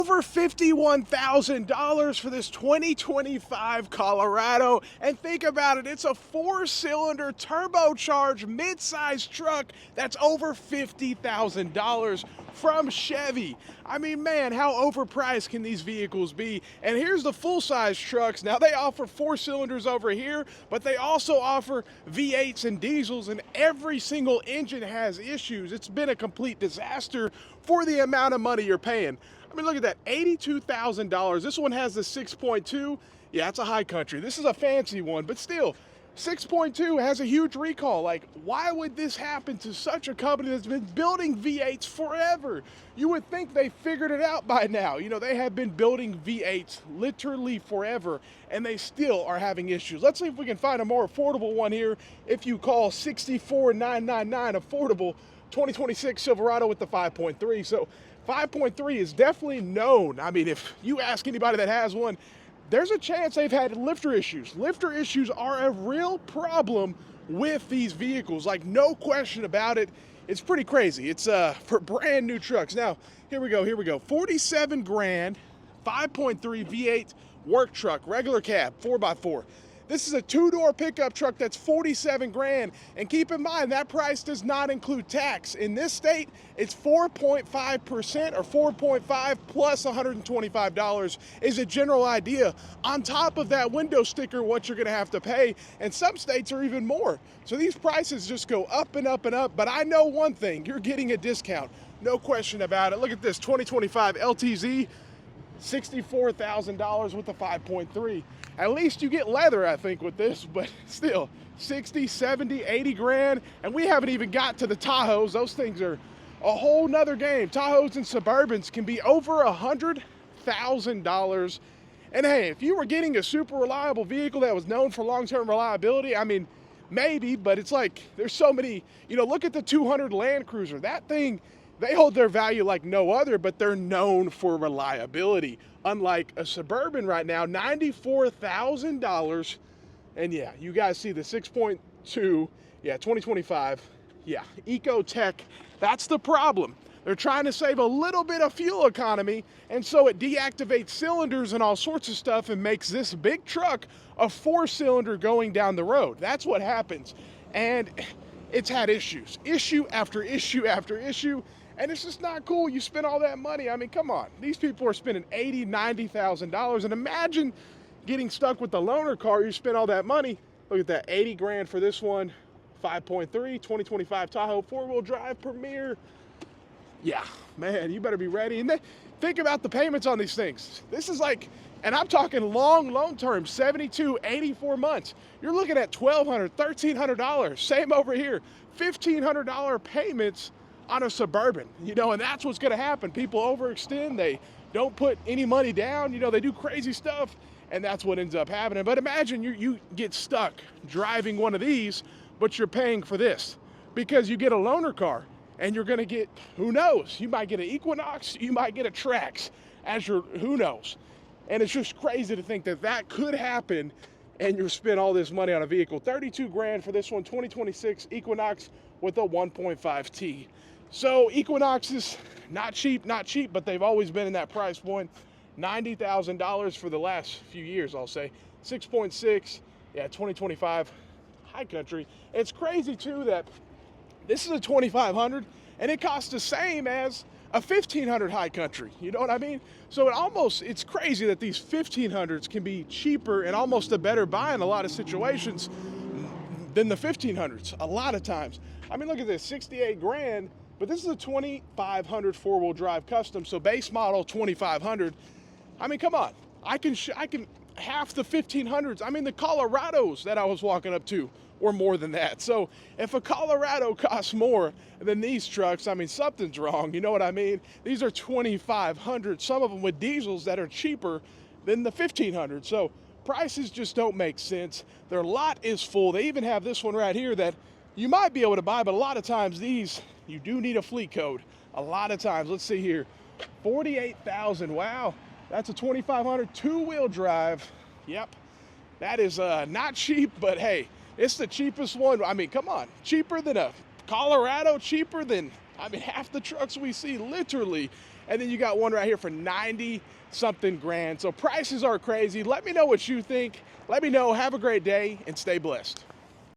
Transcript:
Over $51,000 for this 2025 Colorado. And think about it, it's a 4-cylinder turbocharged midsize truck that's over $50,000 from Chevy. I mean, man, how overpriced can these vehicles be? And here's the full-size trucks. Now, they offer 4 cylinders over here, but they also offer V8s and diesels, and every single engine has issues. It's been a complete disaster for the amount of money you're paying. I mean, look at that, $82,000. This one has the 6.2. Yeah, it's a high country. This is a fancy one, but still, 6.2 has a huge recall. Like, why would this happen to such a company that's been building V8s forever? You would think they figured it out by now. You know, they have been building V8s literally forever, and they still are having issues. Let's see if we can find a more affordable one here. If you call 64999 affordable, 2026 Silverado with the 5.3. So 5.3 is definitely known. I mean, if you ask anybody that has one, there's a chance they've had lifter issues. Lifter issues are a real problem with these vehicles, like no question about it. It's pretty crazy. It's for brand new trucks. Now, here we go. 47 grand, 5.3 V8 work truck, regular cab, 4x4. This is a 2-door pickup truck that's 47 grand. And keep in mind, that price does not include tax. In this state, it's 4.5% or 4.5 plus $125 is a general idea. On top of that window sticker, what you're gonna have to pay, and some states are even more. So these prices just go up and up and up, but I know one thing, you're getting a discount. No question about it. Look at this 2025 LTZ, $64,000 with the 5.3. At least you get leather, I think, with this, but still, 60, 70, 80 grand, and we haven't even got to the Tahoes. Those things are a whole nother game. Tahoes and Suburbans can be over $100,000. And hey, if you were getting a super reliable vehicle that was known for long-term reliability, I mean, maybe, but it's like, there's so many, you know, look at the 200 Land Cruiser. That thing, they hold their value like no other, but they're known for reliability. Unlike a Suburban right now, $94,000. And yeah, you guys see the 6.2, yeah, 2025, yeah, Ecotech. That's the problem. They're trying to save a little bit of fuel economy, and so it deactivates cylinders and all sorts of stuff and makes this big truck a 4-cylinder going down the road. That's what happens. And it's had issues, issue after issue after issue. And it's just not cool. You spend all that money. I mean, come on. These people are spending $80,000, $90,000. And imagine getting stuck with the loaner car. You spend all that money. Look at that, 80 grand for this one. 5.3, 2025 Tahoe, 4-wheel drive, Premier. Yeah, man, you better be ready. And then think about the payments on these things. This is like, and I'm talking long loan terms, 72, 84 months. You're looking at $1,200, $1,300. Same over here, $1,500 payments on a Suburban, you know, and that's what's going to happen. People overextend, they don't put any money down, you know, they do crazy stuff, and that's what ends up happening. But imagine you get stuck driving one of these, but you're paying for this because you get a loaner car, and you're going to get, who knows, you might get an Equinox, you might get a Trax as your, who knows. And it's just crazy to think that that could happen, and you spend all this money on a vehicle. 32 grand for this one, 2026 Equinox with a 1.5T. So Equinox is not cheap, but they've always been in that price point. $90,000 for the last few years, I'll say. 6.6, yeah, 2025 high country. It's crazy too that this is a 2500 and it costs the same as a 1500 high country. You know what I mean? So it's crazy that these 1500s can be cheaper and almost a better buy in a lot of situations than the 1500s, a lot of times. I mean, look at this, 68 grand. But this is a 2500 4-wheel drive custom, so base model 2500. I mean, come on. I can half the 1500s. I mean, the Colorados that I was walking up to were more than that. So if a Colorado costs more than these trucks, I mean, something's wrong. You know what I mean? These are 2500, some of them with diesels that are cheaper than the 1500. So prices just don't make sense. Their lot is full. They even have this one right here that you might be able to buy, but a lot of times these, you do need a fleet code. A lot of times, let's see here, 48,000, wow. That's a 2500 2-wheel drive. Yep, that is not cheap, but hey, it's the cheapest one. I mean, come on, cheaper than a Colorado, cheaper than, I mean, half the trucks we see, literally. And then you got one right here for 90 something grand. So prices are crazy. Let me know what you think. Let me know. Have a great day and stay blessed.